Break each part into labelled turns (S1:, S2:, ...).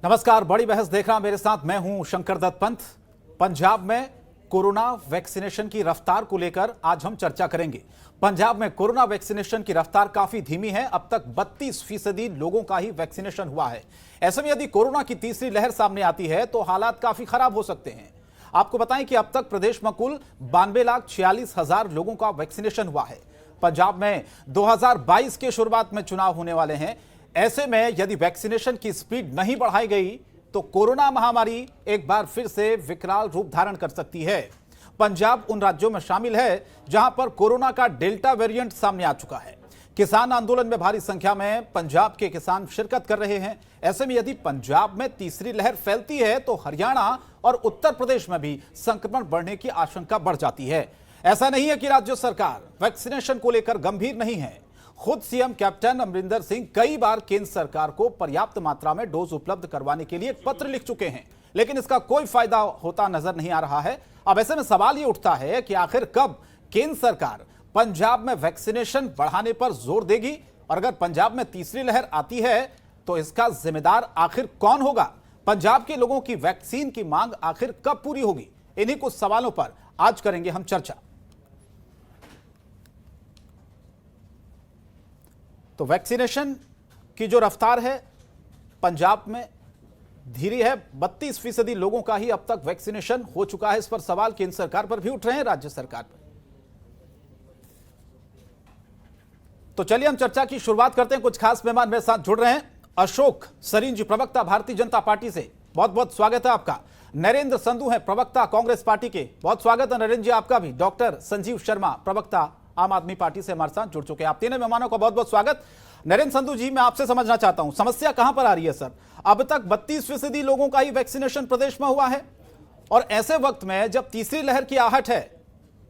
S1: नमस्कार, बड़ी बहस देख रहा मेरे साथ मैं हूं शंकर दत्त पंत। पंजाब में कोरोना वैक्सीनेशन की रफ्तार को लेकर आज हम चर्चा करेंगे। पंजाब में कोरोना वैक्सीनेशन की रफ्तार काफी धीमी है। अब तक 32% लोगों का ही वैक्सीनेशन हुआ है। ऐसे में यदि कोरोना की तीसरी लहर सामने आती है तो हालात काफी खराब हो सकते हैं। आपको बताएं कि अब तक प्रदेश में कुल 92,46,000 लोगों का वैक्सीनेशन हुआ है। पंजाब में 2022 के शुरुआत में चुनाव होने वाले हैं। ऐसे में यदि वैक्सीनेशन की स्पीड नहीं बढ़ाई गई तो कोरोना महामारी एक बार फिर से विकराल रूप धारण कर सकती है। पंजाब उन राज्यों में शामिल है जहां पर कोरोना का डेल्टा वेरिएंट सामने आ चुका है। किसान आंदोलन में भारी संख्या में पंजाब के किसान शिरकत कर रहे हैं। ऐसे में यदि पंजाब में तीसरी लहर फैलती है तो हरियाणा और उत्तर प्रदेश में भी संक्रमण बढ़ने की आशंका बढ़ जाती है। ऐसा नहीं है कि राज्य सरकार वैक्सीनेशन को लेकर गंभीर नहीं है। खुद सीएम कैप्टन अमरिंदर सिंह कई बार केंद्र सरकार को पर्याप्त मात्रा में डोज उपलब्ध करवाने के लिए एक पत्र लिख चुके हैं, लेकिन इसका कोई फायदा होता नजर नहीं आ रहा है। अब ऐसे में सवाल यह उठता है कि आखिर कब केंद्र सरकार पंजाब में वैक्सीनेशन बढ़ाने पर जोर देगी, और अगर पंजाब में तीसरी लहर आती है तो इसका जिम्मेदार आखिर कौन होगा? पंजाब के लोगों की वैक्सीन की मांग आखिर कब पूरी होगी? इन्हीं कुछ सवालों पर आज करेंगे हम चर्चा। तो वैक्सीनेशन की जो रफ्तार है पंजाब में धीरे है। 32% लोगों का ही अब तक वैक्सीनेशन हो चुका है। इस पर सवाल केंद्र सरकार पर भी उठ रहे हैं, राज्य सरकार पर। तो चलिए हम चर्चा की शुरुआत करते हैं। कुछ खास मेहमान मेरे साथ जुड़ रहे हैं। अशोक सरीन जी, प्रवक्ता भारतीय जनता पार्टी से, बहुत बहुत स्वागत है आपका। नरेंद्र संधू हैं, प्रवक्ता कांग्रेस पार्टी के, बहुत स्वागत है नरेंद्र जी आपका भी। डॉक्टर संजीव शर्मा, प्रवक्ता आम आदमी पार्टी से हमारे साथ जुड़ चुके हैं। आप तीनों मेहमानों का बहुत बहुत स्वागत। नरेंद्र संधू जी, मैं आपसे समझना चाहता हूं समस्या कहां पर आ रही है सर? अब तक 32% लोगों का ही वैक्सीनेशन प्रदेश में हुआ है, और ऐसे वक्त में जब तीसरी लहर की आहट है,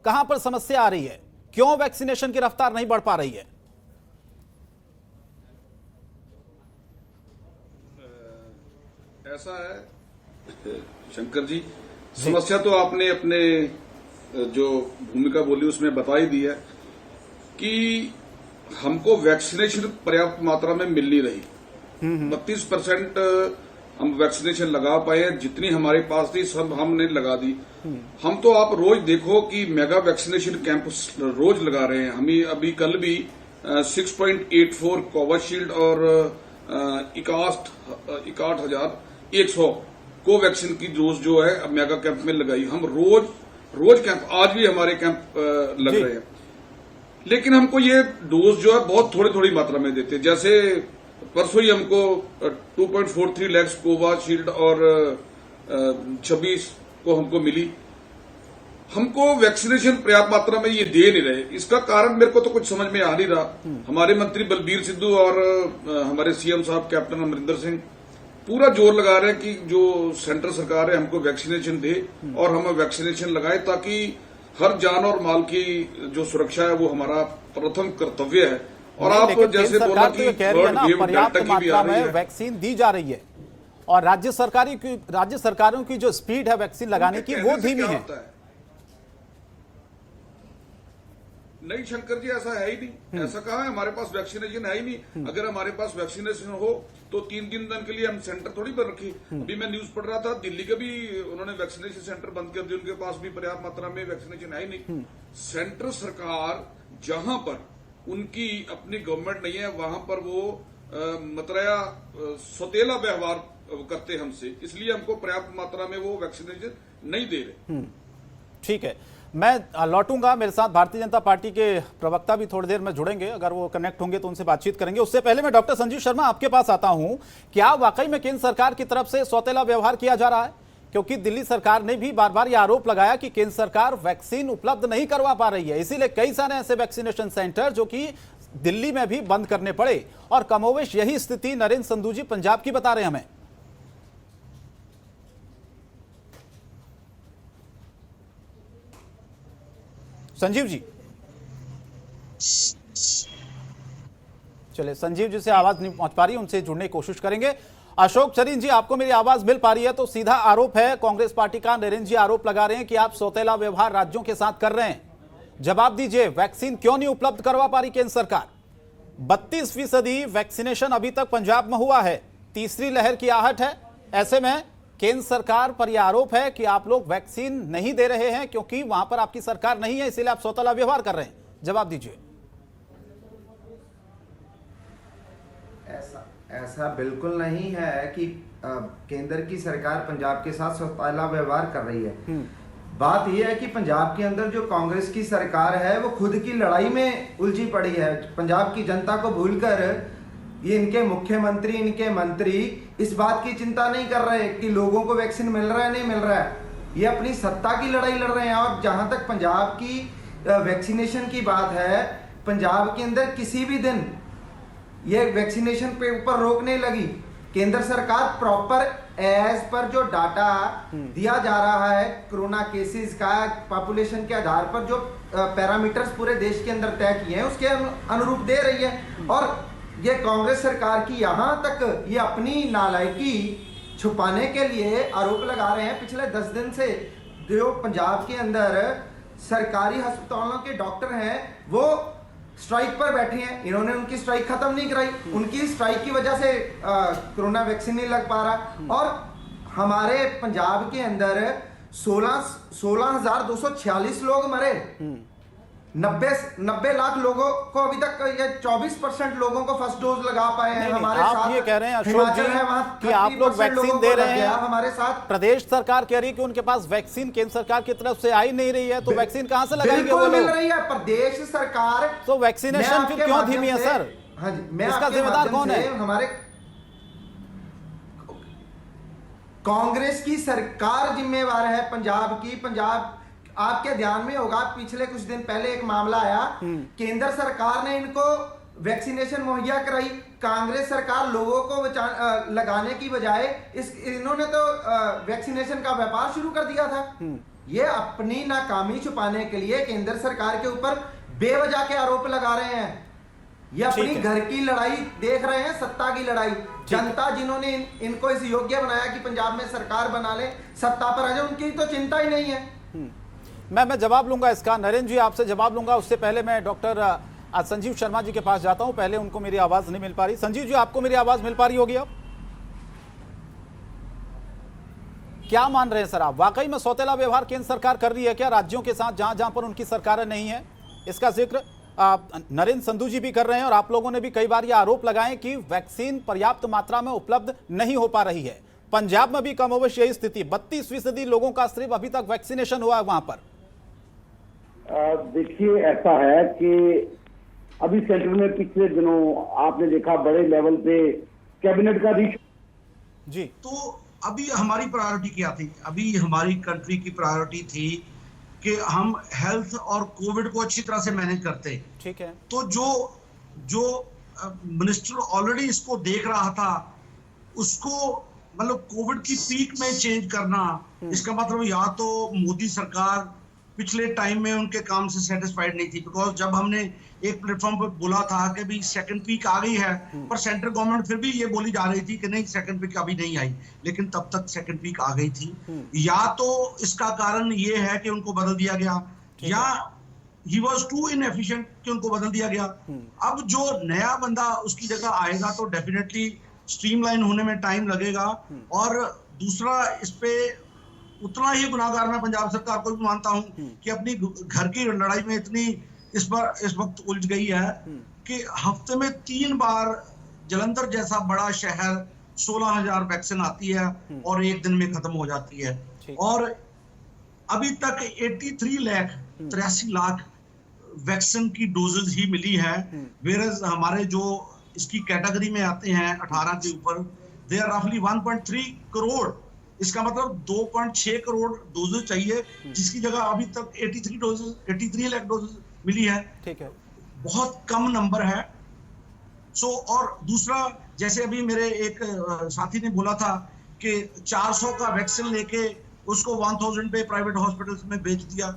S1: कहां पर समस्या आ रही है? क्यों वैक्सीनेशन की रफ्तार नहीं बढ़ पा रही है?
S2: ऐसा है शंकर जी, समस्या तो आपने अपने जो भूमिका बोली उसमें बता ही दी है कि हमको वैक्सीनेशन पर्याप्त मात्रा में मिल नहीं रही। 32% हम वैक्सीनेशन लगा पाए हैं, जितनी हमारे पास थी सब हमने लगा दी। हम तो आप रोज देखो कि मेगा वैक्सीनेशन कैंप रोज लगा रहे हैं। हम अभी कल भी 6.84 कोविशील्ड और 61,100 कोवैक्सीन की डोज जो है अब मेगा कैंप में लगाई। हम रोज कैंप, आज भी हमारे कैंप लग रहे हैं, लेकिन हमको ये डोज जो है बहुत थोड़ी मात्रा में देते हैं। जैसे परसों ही हमको 2.43 लाख कोविशील्ड और 26 को हमको मिली। हमको वैक्सीनेशन पर्याप्त मात्रा में ये दे नहीं रहे। इसका कारण मेरे को तो कुछ समझ में आ नहीं रहा। हमारे मंत्री बलबीर सिद्धू और हमारे सीएम साहब कैप्टन अमरिंदर सिंह पूरा जोर लगा रहे हैं कि जो सेंट्रल सरकार है हमको वैक्सीनेशन दे और हम वैक्सीनेशन लगाए, ताकि हर जान और माल की जो सुरक्षा है वो हमारा प्रथम कर्तव्य है। और आप जैसे बोला कि
S1: पर्याप्त मात्रा में वैक्सीन दी जा रही है, और राज्य सरकारों की जो स्पीड है वैक्सीन लगाने की वो धीमी है।
S2: नहीं शंकर जी, ऐसा है ही नहीं। ऐसा कहा है, हमारे पास वैक्सीनेशन है ही नहीं। अगर हमारे पास वैक्सीनेशन हो तो 3 दिन के लिए हम सेंटर थोड़ी बंद रखी। अभी मैं न्यूज पढ़ रहा था, दिल्ली के भी उन्होंने वैक्सीनेशन सेंटर बंद कर दिए। उनके पास भी पर्याप्त मात्रा में वैक्सीनेशन है ही नहीं। सेंट्रल सरकार जहां पर उनकी अपनी गवर्नमेंट नहीं है वहां पर वो मतरया सौतेला व्यवहार करते हमसे, इसलिए हमको पर्याप्त मात्रा में वो वैक्सीनेशन नहीं दे रहे।
S1: ठीक है, मैं लौटूंगा। मेरे साथ भारतीय जनता पार्टी के प्रवक्ता भी थोड़ी देर में जुड़ेंगे, अगर वो कनेक्ट होंगे तो उनसे बातचीत करेंगे। उससे पहले मैं डॉक्टर संजीव शर्मा आपके पास आता हूं। क्या वाकई में केंद्र सरकार की तरफ से सौतेला व्यवहार किया जा रहा है? क्योंकि दिल्ली सरकार ने भी बार बार यह आरोप लगाया कि केंद्र सरकार वैक्सीन उपलब्ध नहीं करवा पा रही है, इसीलिए कई सारे ऐसे वैक्सीनेशन सेंटर जो कि दिल्ली में भी बंद करने पड़े, और कमोवेश यही स्थिति नरेंद्र संधू जी पंजाब की बता रहे हैं हमें। संजीव जी, चलिए संजीव जी से आवाज नहीं पहुंच पा रही, उनसे जुड़ने की कोशिश करेंगे। अशोक सरीन जी, आपको मेरी आवाज मिल पा रही है? तो सीधा आरोप है कांग्रेस पार्टी का, नरेंद्र जी आरोप लगा रहे हैं कि आप सौतेला व्यवहार राज्यों के साथ कर रहे हैं। जवाब दीजिए, वैक्सीन क्यों नहीं उपलब्ध करवा पा रही केंद्र सरकार? 32% वैक्सीनेशन अभी तक पंजाब में हुआ है, तीसरी लहर की आहट है, ऐसे में केंद्र सरकार पर यह आरोप है कि आप लोग वैक्सीन नहीं दे रहे हैं क्योंकि वहां पर आपकी सरकार नहीं है, इसीलिए आप सौतेला व्यवहार कर रहे हैं। जवाब दीजिए।
S3: ऐसा बिल्कुल नहीं है कि केंद्र की सरकार पंजाब के साथ सौतेला व्यवहार कर रही है। बात यह है कि पंजाब के अंदर जो कांग्रेस की सरकार है वो खुद की लड़ाई में उलझी पड़ी है। पंजाब की जनता को भूलकर ये इनके मुख्यमंत्री, इनके मंत्री इस बात की चिंता नहीं कर रहे कि लोगों को वैक्सीन मिल रहा है नहीं मिल रहा है। ये अपनी सत्ता की लड़ाई लड़ रहे हैं। और जहां तक पंजाब की वैक्सीनेशन की बात है, पंजाब के अंदर किसी भी दिन ये वैक्सीनेशन पे ऊपर रोक नहीं लगी। केंद्र सरकार प्रॉपर एज पर जो डाटा दिया जा रहा है कोरोना केसेस का, पॉपुलेशन के आधार पर जो पैरामीटर्स पूरे देश के अंदर तय किए हैं उसके अनुरूप दे रही है। और ये कांग्रेस सरकार की यहां तक ये अपनी नालायकी छुपाने के लिए आरोप लगा रहे हैं। पिछले 10 दिन से जो पंजाब के अंदर सरकारी अस्पतालों के डॉक्टर हैं वो स्ट्राइक पर बैठे हैं। इन्होंने उनकी स्ट्राइक खत्म नहीं कराई। उनकी स्ट्राइक की वजह से कोरोना वैक्सीन नहीं लग पा रहा। और हमारे पंजाब के अंदर 16,246 लोग मरे। 90 लाख लोगों को अभी तक, ये 24% लोगों को फर्स्ट डोज लगा पाए हैं। हमारे
S1: आप
S3: साथ
S1: ये कह रहे हैं अशोक जी
S3: हिमाचल है, वहाँ
S1: कि आप लोग
S3: 30%
S1: वैक्सीन
S3: लोगों
S1: दे
S3: को
S1: रहे
S3: लग गया।
S1: हैं,
S3: हमारे साथ
S1: प्रदेश सरकार कह रही है कि उनके पास वैक्सीन केंद्र सरकार की तरफ से आई नहीं रही है, तो वैक्सीन कहां से लगाएंगे वो
S3: बिल्कुल मिल
S1: लोग?
S3: रही है प्रदेश सरकार।
S1: तो वैक्सीनेशन फिर क्यों धीमी है सर?
S3: हाँ जी, मैं
S1: इसका
S3: आपके
S1: जिम्मेदार
S3: माध्यम
S1: कौन
S3: से
S1: है?
S3: हमारे कांग्रेस की सरकार जिम्मेवार है पंजाब की। पंजाब, आपके ध्यान में होगा पिछले कुछ दिन पहले एक मामला आया, केंद्र सरकार ने इनको वैक्सीनेशन मुहैया कराई। कांग्रेस सरकार लोगों को लगाने की बजाय इन्होंने तो वैक्सीनेशन का व्यापार शुरू कर दिया था। ये अपनी नाकामी छुपाने के लिए केंद्र सरकार के ऊपर बेवजह के आरोप लगा रहे हैं। ये अपनी घर की लड़ाई देख रहे हैं, सत्ता की लड़ाई। जनता जिन्होंने इनको इस योग्य बनाया कि पंजाब में सरकार बना ले, सत्ता पर आ जाए, उनकी तो चिंता ही नहीं है।
S1: मैं जवाब लूंगा इसका। नरेंद्र जी आपसे जवाब लूंगा, उससे पहले मैं डॉक्टर संजीव शर्मा जी के पास जाता हूं। पहले उनको मेरी आवाज नहीं मिल पा रही। संजीव जी, आपको मेरी आवाज मिल पा रही होगी अब? क्या मान रहे हैं सर आप? वाकई में सौतेला व्यवहार केंद्र सरकार कर रही है क्या राज्यों के साथ जहां जहां पर उनकी सरकारें नहीं है? इसका जिक्र नरेंद्र संधू जी भी कर रहे हैं और आप लोगों ने भी कई बार यह आरोप लगाए कि वैक्सीन पर्याप्त मात्रा में उपलब्ध नहीं हो पा रही है। पंजाब में भी कमोबेश यही स्थिति, 32% लोगों का सिर्फ अभी तक वैक्सीनेशन हुआ है वहां पर।
S4: देखिए, ऐसा है कि अभी सेंटर में पिछले दिनों आपने देखा बड़े लेवल पे कैबिनेट का भी
S1: जी।
S5: तो अभी हमारी प्रायोरिटी क्या थी? अभी हमारी कंट्री की प्रायोरिटी थी कि हम हेल्थ और कोविड को अच्छी तरह से मैनेज करते।
S1: ठीक है।
S5: तो जो मिनिस्टर ऑलरेडी इसको देख रहा था, उसको मतलब कोविड की पीक में चेंज करना, इसका मतलब या तो मोदी सरकार पिछले टाइम में उनके काम से सेटिस्फाइड नहीं थी। बिकॉज जब हमने एक प्लेटफॉर्म पर बोला था कि भी सेकंड पीक आ गई है, पर सेंट्रल गवर्नमेंट फिर भी ये बोली जा रही थी कि नहीं सेकंड पीक अभी नहीं आई, लेकिन तब तक सेकंड पीक आ गई थी। या तो इसका कारण ये है कि उनको बदल दिया गया, या ही वॉज टू इनएफिशिएंट कि उनको बदल दिया गया। अब जो नया बंदा उसकी जगह आएगा तो डेफिनेटली स्ट्रीमलाइन होने में टाइम लगेगा। और दूसरा, इस पे उतना ही गुनाहगार मैं पंजाब सरकार को भी मानता हूं कि अपनी घर की लड़ाई में इतनी इस वक्त उलझ गई है कि हफ्ते में 3 बार जलंधर जैसा बड़ा शहर 16,000 वैक्सीन आती है और एक दिन में खत्म हो जाती है। और अभी तक 83 लाख वैक्सीन की डोजेज ही मिली है। वेरस हमारे जो इसकी कैटेगरी में आते हैं 18 के ऊपर, दे आर रफली 1.3 करोड़। इसका मतलब 2.6 करोड़ डोजेज चाहिए, जिसकी जगह अभी तक 83 लाख डोजेज मिली है।
S1: ठीक है,
S5: बहुत कम नंबर है। और दूसरा, जैसे अभी मेरे एक साथी ने बोला था कि 400 का वैक्सीन लेके उसको 1000 पे प्राइवेट हॉस्पिटल्स में बेच दिया।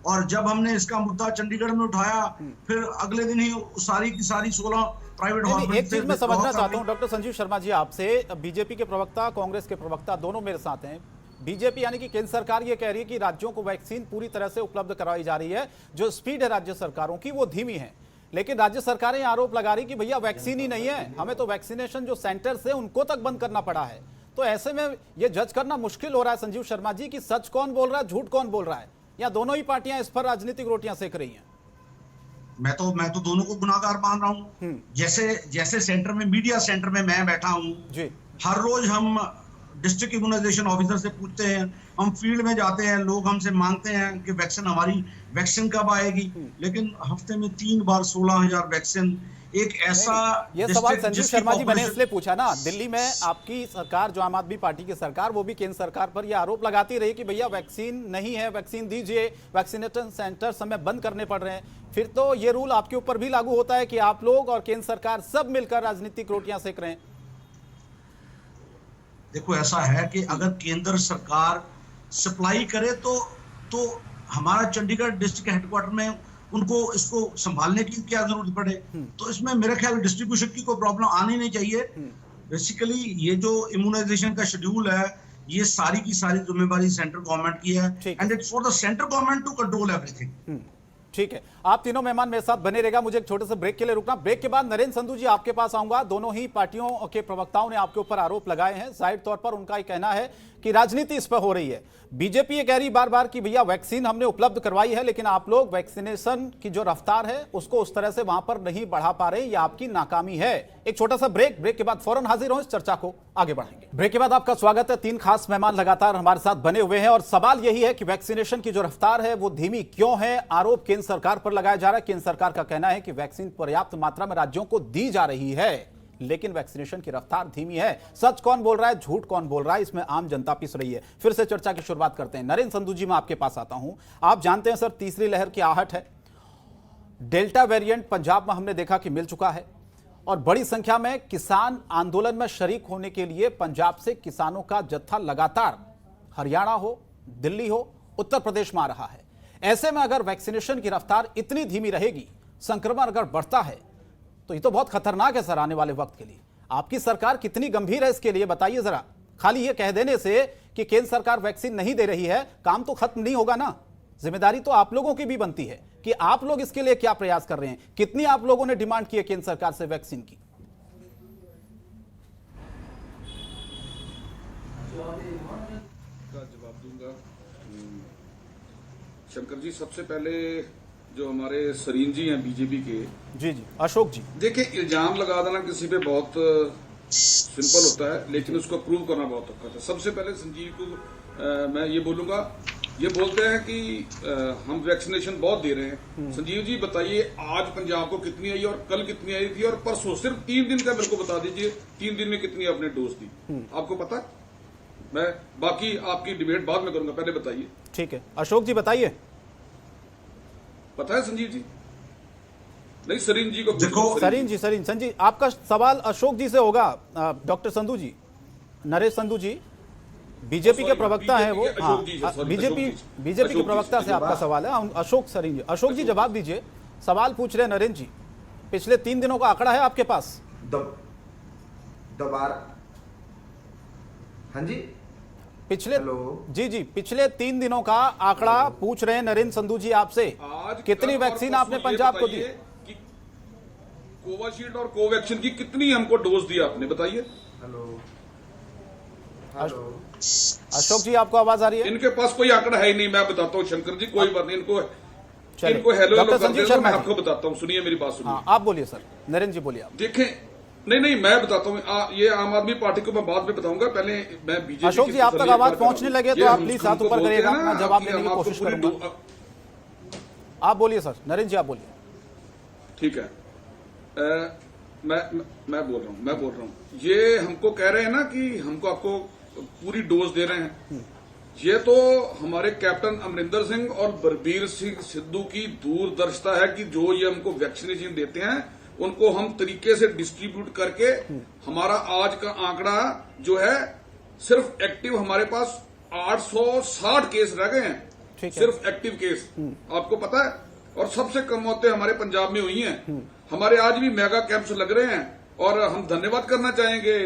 S5: और जब हमने इसका मुद्दा चंडीगढ़ में उठाया, फिर अगले दिन ही सारी की सारी 16 प्राइवेट हॉस्पिटल।
S1: एक चीज मैं समझना चाहता हूं डॉक्टर संजीव शर्मा जी आपसे, बीजेपी के प्रवक्ता, कांग्रेस के प्रवक्ता दोनों मेरे साथ हैं। बीजेपी यानी कि केंद्र सरकार ये कह रही है कि राज्यों को वैक्सीन पूरी तरह से उपलब्ध करवाई जा रही है, जो स्पीड है राज्य सरकारों की वो धीमी है। लेकिन राज्य सरकारें आरोप लगा रही कि भैया वैक्सीन ही नहीं है, हमें तो वैक्सीनेशन जो सेंटर्स है उनको तक बंद करना पड़ा है। तो ऐसे में ये जज करना मुश्किल हो रहा है संजीव शर्मा जी कि सच कौन बोल रहा है, झूठ कौन बोल रहा है, या दोनों ही पार्टियां इस पर राजनीतिक रोटियां सेक रही हैं?
S5: मैं तो दोनों को गुनाहगार मान रहा हूँ। जैसे सेंटर में, मीडिया सेंटर में मैं बैठा हूँ
S1: जी,
S5: हर रोज हम डिस्ट्रिक्ट इम्यूनाइजेशन ऑफिसर से पूछते हैं, हम फील्ड में जाते हैं, लोग हमसे मांगते हैं कि वैक्सीन कब आएगी, लेकिन हफ्ते में 3 बार 16,000 वैक्सीन। एक ऐसा
S1: ये सवाल संजीव शर्मा जी मैंने इसलिए पूछा ना, दिल्ली में आपकी सरकार, जो आम आदमी पार्टी की सरकार, वो भी केंद्र सरकार पर यह आरोप लगाती रही कि भैया वैक्सीन नहीं है, वैक्सीन दीजिए, वैक्सीनेशन सेंटर समय बंद करने पड़ रहे हैं। फिर तो ये रूल आपके ऊपर भी लागू होता है कि आप लोग और केंद्र सरकार सब मिलकर राजनीतिक रोटियां सेक रहे हैं।
S5: देखो, ऐसा है कि अगर केंद्र सरकार सप्लाई करे तो हमारा चंडीगढ़ डिस्ट्रिक्ट हेडक्वार्टर में उनको इसको संभालने की क्या जरूरत पड़े, तो इसमें मेरा ख्याल डिस्ट्रीब्यूशन की कोई प्रॉब्लम आनी नहीं चाहिए। बेसिकली ये जो इम्यूनाइजेशन का शेड्यूल है, ये सारी की सारी जिम्मेवारी सेंट्रल गवर्नमेंट की है, and it's for the central government to control everything.
S1: ठीक है, आप तीनों मेहमान मेरे साथ बने रहेगा, मुझे एक छोटे से ब्रेक के लिए रुकना। ब्रेक के बाद नरेंद्र संधू जी आपके पास आऊंगा। दोनों ही पार्टियों के प्रवक्ताओं ने आपके ऊपर आरोप लगाए हैं। जाहिर तौर पर उनका ही कहना है कि राजनीति इस पर हो रही है। बीजेपी ये कह रही बार बार कि भैया वैक्सीन हमने उपलब्ध करवाई है, लेकिन आप लोग वैक्सीनेशन की जो रफ्तार है उसको उस तरह से वहां पर नहीं बढ़ा पा रहे, ये आपकी नाकामी है। एक छोटा सा ब्रेक के बाद फौरन हाजिर हो, इस चर्चा को आगे बढ़ाएंगे। ब्रेक के बाद आपका स्वागत है। 3 खास मेहमान लगातार हमारे साथ बने हुए हैं और सवाल यही है कि वैक्सीनेशन की जो रफ्तार है वो धीमी क्यों है। आरोप केंद्र सरकार पर लगाया जा रहा है। केंद्र सरकार का कहना है कि वैक्सीन पर्याप्त मात्रा में राज्यों को दी जा रही है, लेकिन वैक्सीनेशन की रफ्तार धीमी है। सच कौन बोल रहा है, झूठ कौन बोल रहा है, इसमें आम जनता पिस रही है। फिर से चर्चा की शुरुआत करते हैं। नरेंद्र संधू जी, मैं आपके पास आता हूं। आप जानते हैं सर, तीसरी लहर की आहट है। डेल्टा वेरिएंट पंजाब में हमने देखा कि मिल चुका है और बड़ी संख्या में किसान आंदोलन में शरीक होने के लिए पंजाब से किसानों का जत्था लगातार हरियाणा हो, दिल्ली हो, उत्तर प्रदेश में आ रहा है। ऐसे में अगर वैक्सीनेशन की रफ्तार इतनी धीमी रहेगी, संक्रमण अगर बढ़ता है, तो ये तो बहुत खतरनाक है सर आने वाले वक्त के लिए। आपकी सरकार कितनी गंभीर है इसके लिए, बताइए जरा। खाली ये कह देने से कि केंद्र सरकार वैक्सीन नहीं दे रही है, काम तो खत्म नहीं होगा ना। जिम्मेदारी तो आप लोगों की भी बनती है कि आप लोग इसके लिए क्या प्रयास कर रहे हैं। कितनी आप लोगों ने डिमांड की है केंद्र सरकार से वैक्सीन की?
S2: जवाब दूंगा। शंकर जी, सबसे पहले जो हमारे सरीन जी हैं बीजेपी के, जी
S1: अशोक जी,
S2: देखिए, इल्जाम लगा देना किसी पे बहुत सिंपल होता है, लेकिन उसको प्रूव करना बहुत औखा है। सबसे पहले संजीव को मैं ये बोलूंगा, ये बोलते हैं कि हम वैक्सीनेशन बहुत दे रहे हैं। संजीव जी बताइए, आज पंजाब को कितनी आई और कल कितनी आई थी और परसों, सिर्फ 3 दिन का मेरे को बता दीजिए, 3 दिन में कितनी आपने डोज दी, आपको पता? मैं बाकी आपकी डिबेट बाद में करूंगा, पहले बताइए।
S1: ठीक है, अशोक जी बताइए,
S2: पता है संजीव जी? नहीं, सरीन जी को
S5: देखो,
S1: सरीन जी, आपका सवाल अशोक जी से होगा। डॉक्टर संधू जी, नरेश संधू जी बीजेपी के प्रवक्ता हैं वो। हाँ, बीजेपी के प्रवक्ता से आपका सवाल है। अशोक सरीन जी, अशोक जी जवाब दीजिए। सवाल पूछ रहे हैं नरेंद्र जी, पिछले 3 दिनों का आंकड़ा है आपके पास?
S3: दोबारा, हाँ जी,
S1: पिछले जी पिछले 3 दिनों का आंकड़ा पूछ रहे हैं नरेंद्र संधू जी आपसे। कितनी वैक्सीन आपने पंजाब को दी?
S2: कोविशील्ड और कोवैक्सीन की कितनी हमको डोज दी आपने, बताइए।
S3: हेलो,
S1: अशोक जी आपको आवाज आ रही है?
S2: इनके पास कोई आंकड़ा है ही नहीं। मैं बताता हूँ शंकर जी, कोई बात नहीं, इनको हेलो
S1: डॉक्टर संजीव शर्मा,
S2: मैं आपको बताता हूँ, सुनिए मेरी बात सुनिए।
S1: हाँ, आप बोलिए सर। नरेंद्र जी बोलिए आप।
S2: देखें, नहीं, मैं बताता हूँ। ये आम आदमी पार्टी को मैं बाद में बताऊंगा, पहले मैं बीजेपी।
S1: अशोक जी, आप तक आवाज पहुंचने लगे तो आप प्लीज हाथ ऊपर करिएगा, मैं जवाब देने की कोशिश करूंगा। आप बोलिए सर, नरेंद्र जी आप बोलिए।
S2: ठीक है, मैं बोल रहा हूँ। ये हमको कह रहे हैं ना कि हमको आपको पूरी डोज दे रहे हैं। ये तो हमारे कैप्टन अमरिंदर सिंह और बलबीर सिंह सिद्धू की दूरदर्शिता है कि जो ये हमको वैक्सीनेशन देते हैं, उनको हम तरीके से डिस्ट्रीब्यूट करके, हमारा आज का आंकड़ा जो है, सिर्फ एक्टिव हमारे पास 860 केस रह गए हैं, सिर्फ एक्टिव केस, आपको पता है। और सबसे कम मौतें हमारे पंजाब में हुई हैं। हमारे आज भी मेगा कैंप्स लग रहे हैं और हम धन्यवाद करना चाहेंगे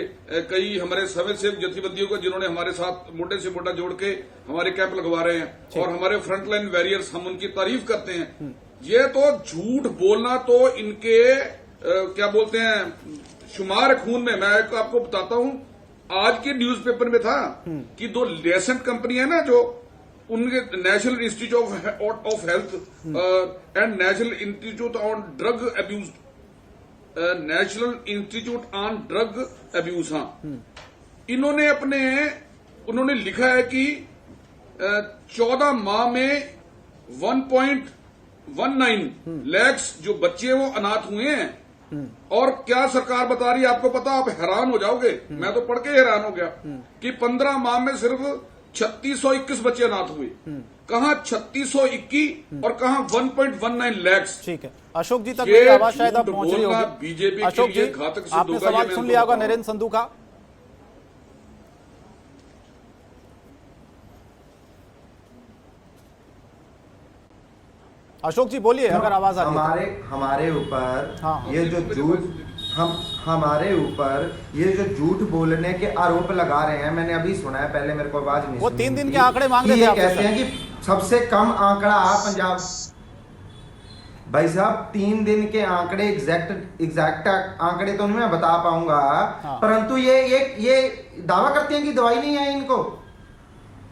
S2: कई हमारे समय सेवक जथेबंदियों को, जिन्होंने हमारे साथ मोटे से मोटा जोड़ के हमारे कैंप लगवा रहे हैं, और हमारे फ्रंटलाइन वॉरियर्स, हम उनकी तारीफ करते हैं। ये तो झूठ बोलना तो इनके क्या बोलते हैं, शुमार खून में। मैं आपको बताता हूं, आज के न्यूज़पेपर में था कि 2 लेसेंट कंपनी है ना, जो उनके national institute of health and national institute on drug abuse, national institute on drug abuse, हाँ, उन्होंने लिखा है कि 14 माह में 1.19 लाख जो बच्चे वो अनाथ हुए हैं। और क्या सरकार बता रही है आपको पता, आप हैरान हो जाओगे, मैं तो पढ़ के हैरान हो गया कि 15 माह में सिर्फ 3621 बच्चे अनाथ हुए। कहां 3621 और कहां 1.19 लाख।
S1: ठीक है, अशोक जी तक मेरी आवाज शायद आप पहुंच रही होगी।
S2: बीजेपी
S1: अशोक
S2: के लिए
S1: जी,
S2: घातक सिद्ध
S1: आपने
S2: होगा,
S1: सवाल सुन लिया होगा नरेंद्र संधू का। अशोक जी बोलिए अगर आवाज आ रही है।
S3: हमारे ऊपर
S1: हाँ।
S3: ये जो झूठ हमारे ऊपर ये जो झूठ बोलने के आरोप लगा रहे हैं, मैंने अभी सुना है, पहले मेरे को आवाज नहीं
S1: वो
S3: सुनी
S1: 3 दिन
S3: थी,
S1: के आंकड़े मांग रहे थे
S3: ये
S1: आपसे
S3: कहते
S1: सर।
S3: हैं कि सबसे कम आंकड़ा पंजाब। भाई साहब 3 दिन के आंकड़े एग्जैक्ट आंकड़े तो नहीं मैं बता पाऊंगा,
S1: हाँ।
S3: परंतु ये दावा करते हैं कि दवाई नहीं है इनको।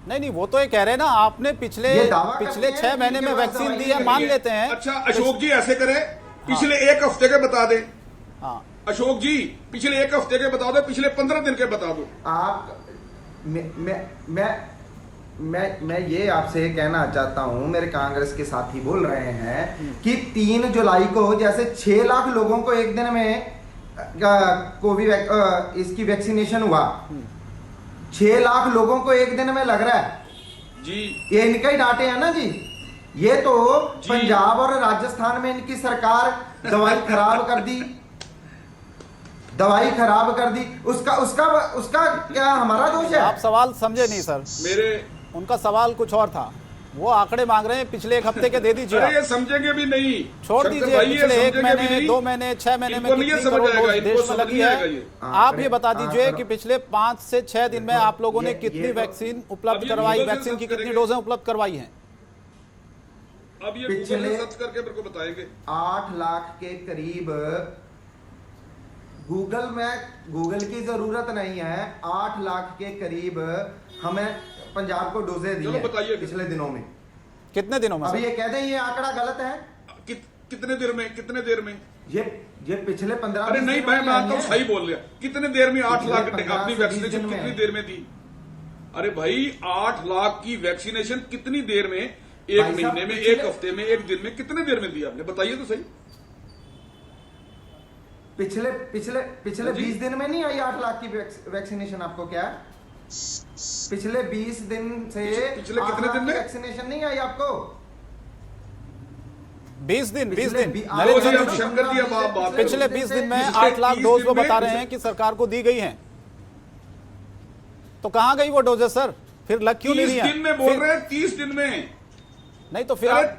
S1: नहीं, वो तो ये कह रहे हैं ना, आपने पिछले
S3: ये दावा करते
S1: 6
S3: हैं
S1: महीने
S3: कि
S1: में
S3: इनके
S1: वैक्सीन
S3: पास
S1: दी है,
S3: दवाई
S1: मान
S3: नहीं
S1: लेते हैं।
S2: अच्छा अशोक जी ऐसे करें, पिछले 1 हफ्ते के बता दें।
S1: हाँ,
S2: अशोक जी पिछले 1 हफ्ते के बता दो, पिछले 15 दिन के बता दो।
S3: आप मैं ये आपसे कहना चाहता हूं, मेरे कांग्रेस के साथी बोल रहे हैं कि 3 जुलाई को जैसे 6 लाख लोगों को एक दिन में कोविड इसकी वैक्सीनेशन हुआ, 6 लाख लोगों को एक दिन में लग रहा है
S2: जी,
S3: ये इनका ही डाटे हैं ना जी। ये तो पंजाब और राजस्थान में इनकी सरकार दवाई खराब कर दी, उसका क्या हमारा दोष है?
S1: आप सवाल समझे नहीं सर,
S2: मेरे
S1: उनका सवाल कुछ और था। वो आंकड़े मांग रहे हैं पिछले 1 हफ्ते के, दे दीजिए।
S2: अरे ये समझेंगे भी नहीं,
S1: छोड़
S2: शंकर
S1: दीजिए,
S2: भाई, ये
S1: पिछले 1
S2: समझेंगे भी
S1: महीने,
S2: नहीं।
S1: 2 महीने, 6 महीने में
S2: इनको नहीं
S1: कितनी
S2: समझ
S1: करोड़
S2: आएगा,
S1: डोज
S2: इनको
S1: देश में
S2: समझ
S1: लगी
S2: नहीं आएगा
S1: है।
S2: ये।
S1: आप ये बता दीजिए कि पिछले 5 से 6 दिन में आप लोगों ने
S3: ये
S1: कितनी
S3: तो-
S1: वैक्सीन उपलब्ध
S2: अभी
S1: करवाई,
S2: गूगल से
S1: वैक्सीन की
S2: सर्च
S1: कितनी
S2: करेंगे।
S1: डोजें उपलब्ध करवाई हैं?
S2: अब ये गूगल
S3: पिछले-
S2: में सर्च करके मेरे को बताएंगे।
S3: 8 लाख के करीब, गूगल की जरूरत नहीं है, 8 लाख के करीब हमें पंजाब को डोजे दी
S2: चलो
S3: है
S2: बताइए।
S3: पिछले दिनों में।
S1: कितने दिनों में
S3: अभी
S1: सर?
S3: ये कहते हैं ये आंकड़ा गलत है।
S2: कितने देर में
S3: ये पिछले 15
S2: अरे नहीं मैं मानता हूं सही बोल रहा, कितने देर में 8 लाख
S3: पिछले 15
S2: अपनी
S3: से 20
S2: वैक्सीनेशन
S3: दिन में।
S2: कितनी देर में दी? अरे भाई 8 लाख की वैक्सीनेशन कितनी देर में, 1
S3: भाई साहब,
S2: महीने में,
S3: पिछले-
S2: 1 हफ्ते में, 1 दिन में, कितने देर में दी आपने? बताइए तो सही।
S3: पिछले
S2: जी।
S3: 20 दिन में नहीं आई 8 लाख की वैक्सीनेशन। आपको क्या पिछले 20 दिन से
S2: पिछले
S3: 8
S2: कितने
S3: लाख
S2: दिन
S3: की
S2: में?
S3: वैक्सीनेशन नहीं आई आपको?
S1: 20 दिन
S3: पिछले
S1: नरेंद्र
S2: जी,
S1: संधू
S2: अब
S1: जी,
S2: शंकर जी, अब आप बात करो।
S1: पिछले 20 दिन में
S2: पिछले
S1: 8 लाख
S2: 30
S1: डोज
S2: दिन
S1: वो
S2: में-
S1: बता रहे हैं कि सरकार को दी गई हैं, तो कहां गई वो डोजेस सर? फिर लग क्यों नहीं
S2: 30
S1: रही
S2: दिन में
S1: हैं?
S2: बोल
S1: फिर-
S2: रहे हैं, 30 दिन में।
S1: नहीं तो फिर
S2: अरे
S1: आप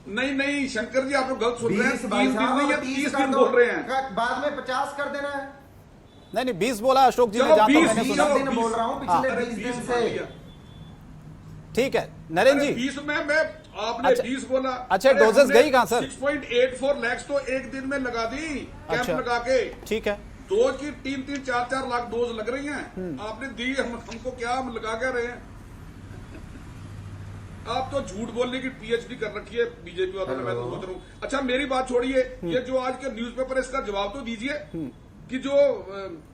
S3: नहीं
S2: शंकर जी, आप लोग गलत सुन रहे हैं।
S3: 20
S2: 30
S3: भाई
S2: दिन
S3: साहब,
S2: नहीं है,
S3: 30
S2: 30
S3: कर
S2: दिन
S3: दो,
S2: बोल रहे हैं।
S3: बाद में 50 कर देना है।
S1: नहीं 20 बोला अशोक जी ने,
S2: चलो,
S1: जहां तक
S2: 20
S1: मैंने
S3: 20
S1: सुना।
S3: दिन बोल रहा हूँ पिछले
S2: अरे
S3: 20 दिन
S2: 20
S3: से।
S2: मान लिया।
S1: ठीक है नरेंद्र जी,
S2: 20 में मैं आपने
S1: अच्छा-
S2: 20 बोला।
S1: अच्छा,
S2: अरे
S1: डोजेस
S2: हमने
S1: गई कहाँ सर?
S2: 6.84 लाख तो एक दिन में लगा दी, कैंप
S1: अच्छा।
S2: लगा के।
S1: ठीक है,
S2: 2 की 3-3, 4-4 लाख डोज लग रही हैं। आपने दी, हमको क्या, हम लगा क्या रहे हैं? आप तो झूठ बोलने की पीएचडी कर रखी है बीजेपी वालों ने, मैं तो सोच रहा हूँ। अच्छा मेरी बात छोड़िए, ये जो आज के न्यूज़पेपर है इसका जवाब तो दीजिए कि जो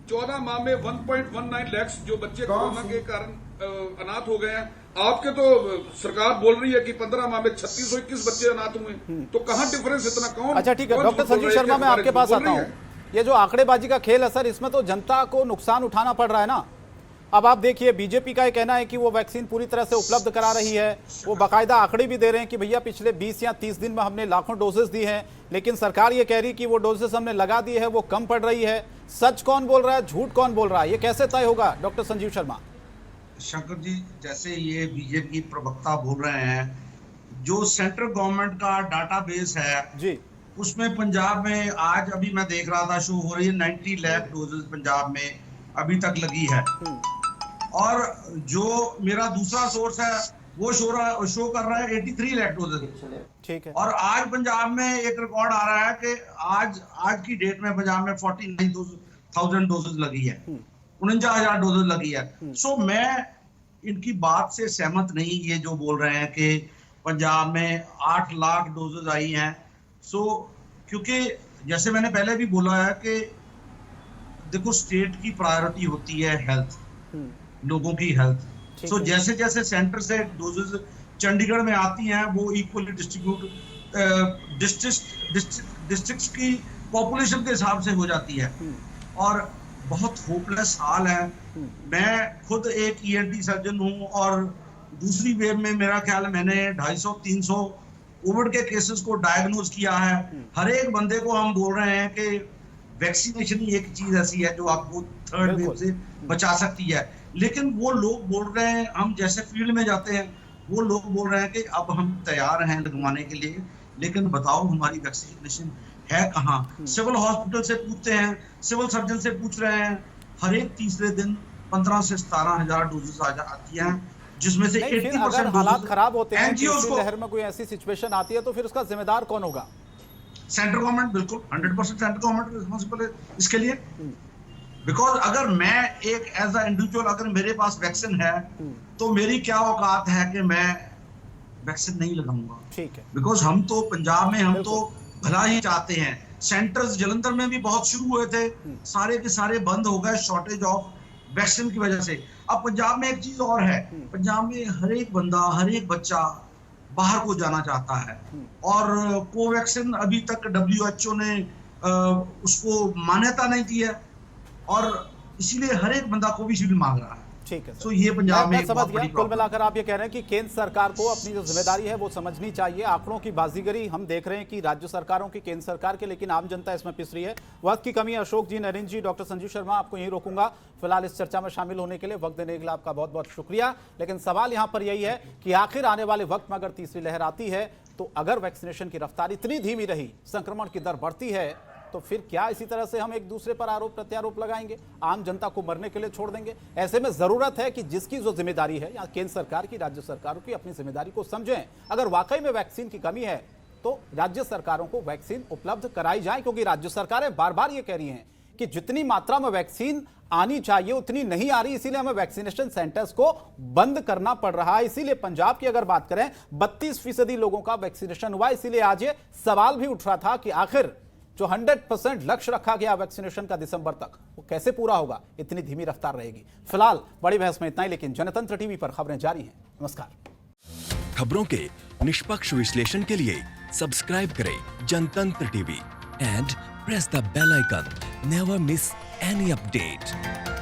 S2: 14 माह में 1.19 लाख जो बच्चे कोरोना के कारण अनाथ हो गए हैं, आपके तो सरकार बोल रही है कि 15 माह में 3621 बच्चे अनाथ हुए, तो कहाँ डिफरेंस इतना? कौन?
S1: अच्छा ठीक है,
S2: कौन
S1: डॉक्टर
S2: झूठ बोल
S1: संजीव
S2: रहा है
S1: शर्मा
S2: कि
S1: मैं आपके
S2: हमारे
S1: पास
S2: झूठ
S1: आता
S2: बोल
S1: हूँ।
S2: रही है?
S1: ये जो आंकड़ेबाजी का खेल है सर, इसमें तो जनता को नुकसान उठाना पड़ रहा है ना। अब आप देखिए, बीजेपी का ये कहना है कि वो वैक्सीन पूरी तरह से उपलब्ध करा रही है, वो बाकायदा आंकड़े भी दे रहे हैं कि भैया पिछले 20 या 30 दिन में हमने लाखों डोजेस दी हैं, लेकिन सरकार ये कह रही कि वो डोजेस हमने लगा दी है वो कम पड़ रही है। सच कौन बोल रहा है, झूठ कौन बोल रहा है, ये कैसे तय होगा डॉक्टर संजीव शर्मा?
S5: शंकर जी, जैसे ये बीजेपी प्रवक्ता बोल रहे हैं, जो सेंट्रल गवर्नमेंट का डाटाबेस है
S1: जी,
S5: उसमें पंजाब में आज अभी मैं देख रहा था, शो हो रही है 90 लाख डोजेस पंजाब में अभी तक लगी है। और जो मेरा दूसरा सोर्स है वो शो कर रहा है 83 लाख डोजेस।
S1: ठीक है,
S5: और आज पंजाब में एक रिकॉर्ड आ रहा है कि आज की डेट में पंजाब में 49,000 डोजेस लगी है। 49,000 डोजेज लगी है। सो मैं इनकी बात से सहमत नहीं, ये जो बोल रहे हैं कि पंजाब में 8 लाख डोजेज आई हैं। सो क्योंकि जैसे मैंने पहले भी बोला है कि देखो स्टेट की प्रायोरिटी होती है हेल्थ, लोगों की हेल्थ। सो जैसे जैसे सेंटर से डोजेज चंडीगढ़ में आती हैं वो इक्वली डिस्ट्रीब्यूट डिस्ट्रिक्ट्स की पॉपुलेशन के हिसाब से हो जाती है और बहुत होपलेस हाल है। मैं खुद एक ENT सर्जन हूं और दूसरी वेव में मेरा ख्याल मैंने 250-300 कोविड के केसेस को डायग्नोज किया है। हर एक बंदे को हम बोल रहे हैं कि वैक्सीनेशन ही एक चीज ऐसी है जो आपको थर्ड वेव से बचा सकती है, लेकिन वो लोग बोल रहे हैं, हम जैसे फील्ड में जाते हैं वो लोग बोल रहे हैं कि अब हम तैयार हैं लगवाने के लिए, लेकिन बताओ हमारी वैक्सीनेशन है कहाँ? सिविल हॉस्पिटल से पूछते हैं, सिविल सर्जन से पूछ रहे हैं, हर एक तीसरे दिन 15 से 17,000 डोजेस आती हैं, जिसमें से 80%
S1: अगर हालात खराब होते हैं,
S5: NGOs को
S1: लहर में कोई ऐसी सिचुएशन आती है तो फिर उसका जिम्मेदार कौन होगा?
S5: सेंट्रल गवर्नमेंट, बिल्कुल 100% सेंट्रल गवर्नमेंट रिस्पॉन्सिबल है इसके लिए। बिकॉज अगर मैं एक एज अ इंडिविजुअल अगर मेरे पास वैक्सीन है तो मेरी क्या औकात है कि मैं वैक्सीन नहीं लगाऊंगा?
S1: ठीक है,
S5: बिकॉज हम तो पंजाब में हम तो भला ही चाहते हैं। सेंटर्स जलंधर में भी बहुत शुरू हुए थे, सारे के सारे बंद हो गए शॉर्टेज ऑफ वैक्सीन की वजह से। अब पंजाब में एक चीज और है, पंजाब में हर एक बंदा, हर एक बच्चा बाहर को जाना चाहता है और कोवैक्सीन अभी तक WHO ने उसको मान्यता नहीं दी है और इसीलिए हर एक बंदा कोविशील्ड मांग रहा है।
S1: ठीक है।
S5: तो ये पंजाब में
S1: मैं समझ
S5: बहुत
S1: गया।
S5: बड़ी
S1: कुल
S5: प्रॉब्लम।
S1: मिलाकर आप ये कह रहे हैं कि केंद्र सरकार को अपनी जो जिम्मेदारी है वो समझनी चाहिए। आंकड़ों की बाजीगरी हम देख रहे हैं कि राज्य सरकारों की, केंद्र सरकार के, लेकिन आम जनता इसमें पिस रही है। वक्त की कमी है। अशोक जी, नरेंद्र जी, डॉक्टर संजीव शर्मा, आपको यहीं रोकूंगा फिलहाल इस चर्चा में शामिल होने के लिए। वक्त देने के लिए आपका बहुत बहुत शुक्रिया। लेकिन सवाल यहां पर यही है कि आखिर आने वाले वक्त में अगर तीसरी लहर आती है तो अगर वैक्सीनेशन की रफ्तार इतनी धीमी रही, संक्रमण की दर बढ़ती है, तो फिर क्या इसी तरह से हम एक दूसरे पर आरोप प्रत्यारोप लगाएंगे, आम जनता को मरने के लिए छोड़ देंगे? ऐसे में जरूरत है कि जिसकी जो जिम्मेदारी है, या केंद्र सरकार की, राज्य सरकारों की, अपनी जिम्मेदारी को समझें। अगर वाकई में वैक्सीन की कमी है तो राज्य सरकारों को वैक्सीन उपलब्ध कराई जाए, क्योंकि राज्य सरकारें बार बार ये कह रही हैं कि जितनी मात्रा में वैक्सीन आनी चाहिए उतनी नहीं आ रही, इसीलिए हमें वैक्सीनेशन सेंटर्स को बंद करना पड़ रहा है। इसीलिए पंजाब की अगर बात करें 32% लोगों का वैक्सीनेशन हुआ। इसीलिए आज ये सवाल भी उठ रहा था कि आखिर जो 100% लक्ष्य रखा गया वैक्सीनेशन का दिसंबर तक, वो कैसे पूरा होगा? इतनी धीमी रफ्तार रहेगी। फिलहाल बड़ी बहस में इतना ही, लेकिन जनतंत्र टीवी पर खबरें जारी हैं। नमस्कार।
S6: खबरों के निष्पक्ष विश्लेषण के लिए सब्सक्राइब करें Jantantra TV and press the bell icon. Never miss any update.